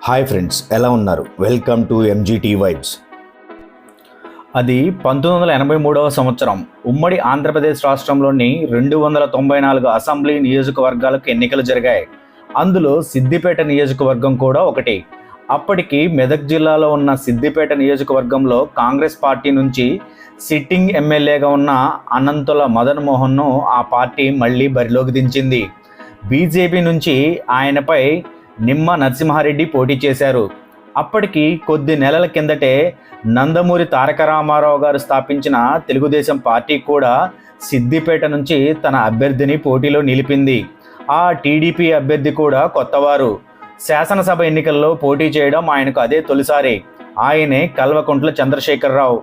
Hi friends, ఎలా ఉన్నారు? Welcome to MGT vibes. అది 1983వ సంవత్సరం. ఉమ్మడి ఆంధ్రప్రదేశ్ రాష్ట్రంలోని 294 అసెంబ్లీ నియోజకవర్గాలకు ఎన్నికలు జరిగాయి. అందులో సిద్దిపేట నియోజకవర్గం కూడా ఒకటి. అప్పటికి మెదక్ జిల్లాలో ఉన్న సిద్దిపేట నియోజకవర్గంలో కాంగ్రెస్ పార్టీ నుంచి సిట్టింగ్ ఎమ్మెల్యేగా ఉన్న అనంతుల మదన్ మోహన్ను ఆ పార్టీ మళ్ళీ బరిలోకి దించింది. బీజేపీ నుంచి ఆయనపై నిమ్మ నరసింహారెడ్డి పోటీ చేశారు. అప్పటికి కొద్ది నెలల కిందటే నందమూరి తారక రామారావు గారు స్థాపించిన తెలుగుదేశం పార్టీ కూడా సిద్దిపేట నుంచి తన అభ్యర్థిని పోటీలో నిలిపింది. ఆ టీడీపీ అభ్యర్థి కూడా కొత్తవారు. శాసనసభ ఎన్నికల్లో పోటీ చేయడం ఆయనకు అదే తొలిసారి. ఆయనే కల్వకుంట్ల చంద్రశేఖరరావు,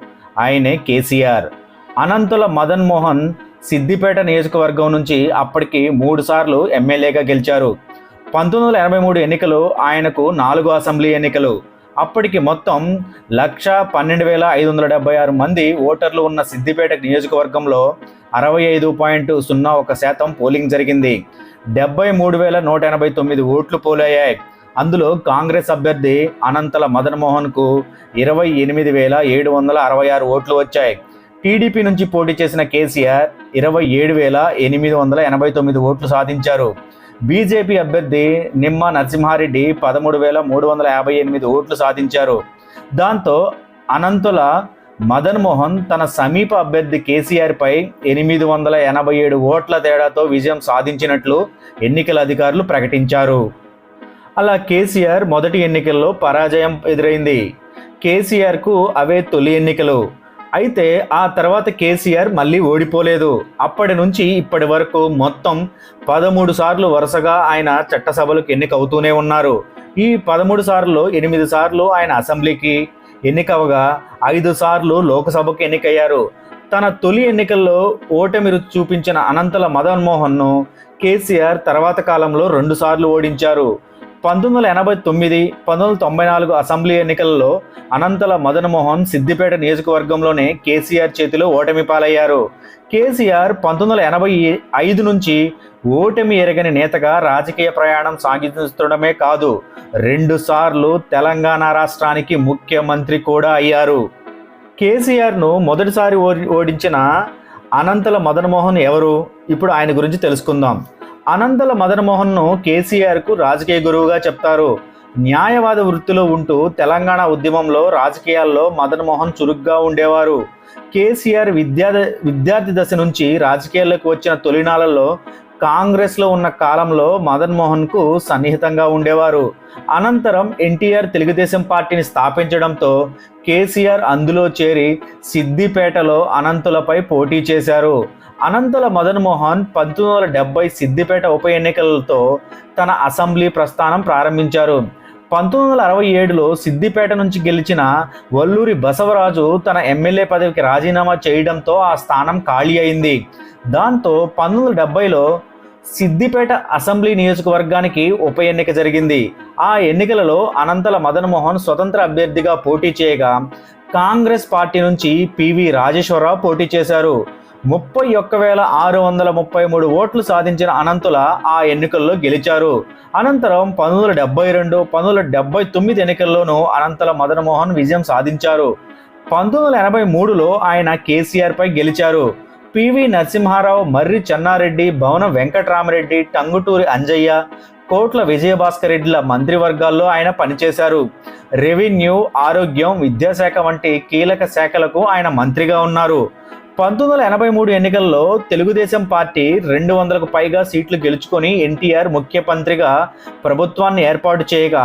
ఆయనే కేసీఆర్. అనంతుల మదన్ మోహన్ సిద్దిపేట నియోజకవర్గం నుంచి అప్పటికి 3 సార్లు ఎమ్మెల్యేగా గెలిచారు. 1983 ఎన్నికలు ఆయనకు 4 అసెంబ్లీ ఎన్నికలు. అప్పటికి మొత్తం 112,576 మంది ఓటర్లు ఉన్న సిద్దిపేట నియోజకవర్గంలో 65.01% పోలింగ్ జరిగింది. 73,189 ఓట్లు పోలయ్యాయి. అందులో కాంగ్రెస్ అభ్యర్థి అనంతల మదన్ మోహన్కు 28,766 ఓట్లు వచ్చాయి. టీడీపీ నుంచి పోటీ చేసిన కేసీఆర్ 27,889 ఓట్లు సాధించారు. బీజేపీ అభ్యర్థి నిమ్మ నరసింహారెడ్డి 13,358 ఓట్లు సాధించారు. దాంతో అనంతుల మదన్ మోహన్ తన సమీప అభ్యర్థి కేసీఆర్పై 887 ఓట్ల తేడాతో విజయం సాధించినట్లు ఎన్నికల అధికారులు ప్రకటించారు. అలా కేసీఆర్ మొదటి ఎన్నికల్లో పరాజయం ఎదురైంది. కేసీఆర్కు అవే తొలి ఎన్నికలు. అయితే ఆ తర్వాత కేసీఆర్ మళ్ళీ ఓడిపోలేదు. అప్పటి నుంచి ఇప్పటి వరకు మొత్తం 13 సార్లు వరుసగా ఆయన చట్టసభలకు ఎన్నికవుతూనే ఉన్నారు. ఈ 13 సార్లు 8 సార్లు ఆయన అసెంబ్లీకి ఎన్నికవగా 5 సార్లు లోక్సభకు ఎన్నికయ్యారు. తన తొలి ఎన్నికల్లో ఓటమి రుచి చూపించిన అనంతల మదన్ మోహన్ను కేసీఆర్ తర్వాత కాలంలో 2 సార్లు ఓడించారు. 1989, 1994 అసెంబ్లీ ఎన్నికలలో అనంతల మదన్ మోహన్ సిద్దిపేట నియోజకవర్గంలోనే కేసీఆర్ చేతిలో ఓటమి పాలయ్యారు. కేసీఆర్ 1985 నుంచి ఓటమి ఎరగని నేతగా రాజకీయ ప్రయాణం సాగిస్తుండడమే కాదు, 2 సార్లు తెలంగాణ రాష్ట్రానికి ముఖ్యమంత్రి కూడా అయ్యారు. కేసీఆర్ను మొదటిసారి ఓడించిన అనంతల మదన్ మోహన్ ఎవరు? ఇప్పుడు ఆయన గురించి తెలుసుకుందాం. అనంతల మదన్ మోహన్ను కేసీఆర్కు రాజకీయ గురువుగా చెప్తారు. న్యాయవాద వృత్తిలో ఉంటూ తెలంగాణ ఉద్యమంలో రాజకీయాల్లో మదన్ మోహన్ చురుగ్గా ఉండేవారు. కేసీఆర్ విద్యార్థి దశ నుంచి రాజకీయాల్లోకి వచ్చిన తొలినాళ్లలో కాంగ్రెస్లో ఉన్న కాలంలో మదన్ మోహన్కు సన్నిహితంగా ఉండేవారు. అనంతరం ఎన్టీఆర్ తెలుగుదేశం పార్టీని స్థాపించడంతో కేసీఆర్ అందులో చేరి సిద్దిపేటలో అనంతులపై పోటీ చేశారు. అనంతల మదన్ మోహన్ 1970 సిద్దిపేట ఉప ఎన్నికలతో తన అసెంబ్లీ ప్రస్థానం ప్రారంభించారు. 1967లో సిద్దిపేట నుంచి గెలిచిన వల్లూరి బసవరాజు తన ఎమ్మెల్యే పదవికి రాజీనామా చేయడంతో ఆ స్థానం ఖాళీ అయింది. దాంతో 1970లో సిద్దిపేట అసెంబ్లీ నియోజకవర్గానికి ఉప ఎన్నిక జరిగింది. ఆ ఎన్నికలలో అనంతల మదన్ మోహన్ స్వతంత్ర అభ్యర్థిగా పోటీ చేయగా కాంగ్రెస్ పార్టీ నుంచి పివి రాజేశ్వరరావు పోటీ చేశారు. 31,633 ఓట్లు సాధించిన అనంతుల ఆ ఎన్నికల్లో గెలిచారు. అనంతరం 1972, 1979 ఎన్నికల్లోనూ అనంతల మదన్ మోహన్ విజయం సాధించారు. 1983లో ఆయన కేసీఆర్పై గెలిచారు. పివి నరసింహారావు, మర్రి చెన్నారెడ్డి, భవనం వెంకటరామరెడ్డి, టంగుటూరి అంజయ్య, కోట్ల విజయభాస్కర్ రెడ్డిల మంత్రివర్గాల్లో ఆయన పనిచేశారు. రెవెన్యూ, ఆరోగ్యం, విద్యాశాఖ వంటి కీలక శాఖలకు ఆయన మంత్రిగా ఉన్నారు. 1983 ఎన్నికల్లో తెలుగుదేశం పార్టీ 200కు పైగా సీట్లు గెలుచుకొని ఎన్టీఆర్ ముఖ్యమంత్రిగా ప్రభుత్వాన్ని ఏర్పాటు చేయగా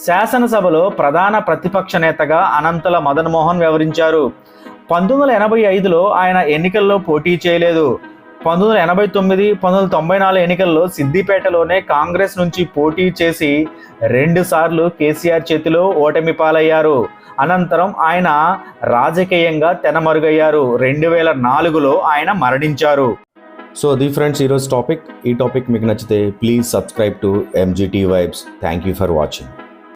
శాసనసభలో ప్రధాన ప్రతిపక్ష నేతగా అనంతల మదన్ మోహన్ వ్యవహరించారు. 1985లో ఆయన ఎన్నికల్లో పోటీ చేయలేదు. 1989, 1994 ఎన్నికల్లో సిద్దిపేటలోనే కాంగ్రెస్ నుంచి పోటీ చేసి 2 సార్లు కేసీఆర్ చేతిలో ఓటమి పాలయ్యారు. అనంతరం ఆయన రాజకీయంగా తెనమరుగయ్యారు. 2004లో ఆయన మరణించారు. సో అది ఫ్రెండ్స్ ఈరోజు టాపిక్. ఈ టాపిక్ మీకు నచ్చితే please subscribe to MGT vibes. Thank you for watching.